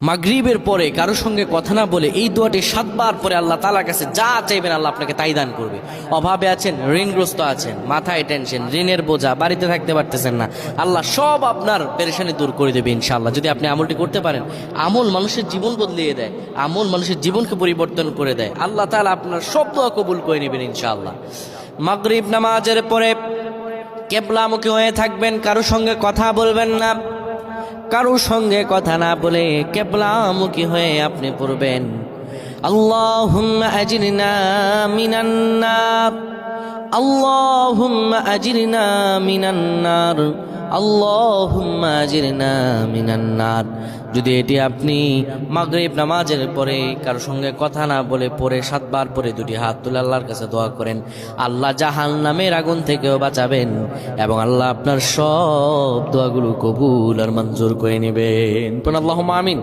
মাগরিবের পরে কারোর সঙ্গে কথা না বলে এই দোয়াটি 7 বার পরে আল্লাহ তাআলার কাছে যা চাইবেন আল্লাহ আপনাকে তাই দান করবে। অভাবে আছেন, ঋণগ্রস্ত আছেন, মাথায় টেনশন, ঋণের বোঝা, বাড়িতে থাকতে পারতেছেন না, আল্লাহ সব আপনার পেরেশানি দূর করে দেবে ইনশাআল্লাহ। যদি আপনি আমলটি করতে পারেন, আমল মানুষের জীবন বদলিয়ে দেয়, আমল মানুষের জীবনকে পরিবর্তন করে দেয়। আল্লাহ তাআলা আপনার সব দোয়া কবুল করে নেবেন ইনশাআল্লাহ। মাগরিব নামাজের পরে কিবলামুখী হয়ে থাকবেন, কারোর সঙ্গে কথা বলবেন না, কারোর সঙ্গে কথা না বলে কিবলামুখী হয়ে আপনি পড়বেন আল্লাহুম্মা আজিরনা মিনান নার, আল্লাহুম্মা আজিরনা মিনান নার, আল্লাহুম্মা আজিরনা মিনান নার। যদি এটি আপনি মাগরিব নামাজের পরে কারোর সঙ্গে কথা না বলে পড়ে 7 বার পরে দুটি হাত তুলে আল্লাহর কাছে দোয়া করেন, আল্লাহ জাহান্নামের আগুন থেকেও বাঁচাবেন এবং আল্লাহ আপনার সব দোয়াগুলো কবুল আর মঞ্জুর করে নেবেন। আল্লাহুম্মা আমিন।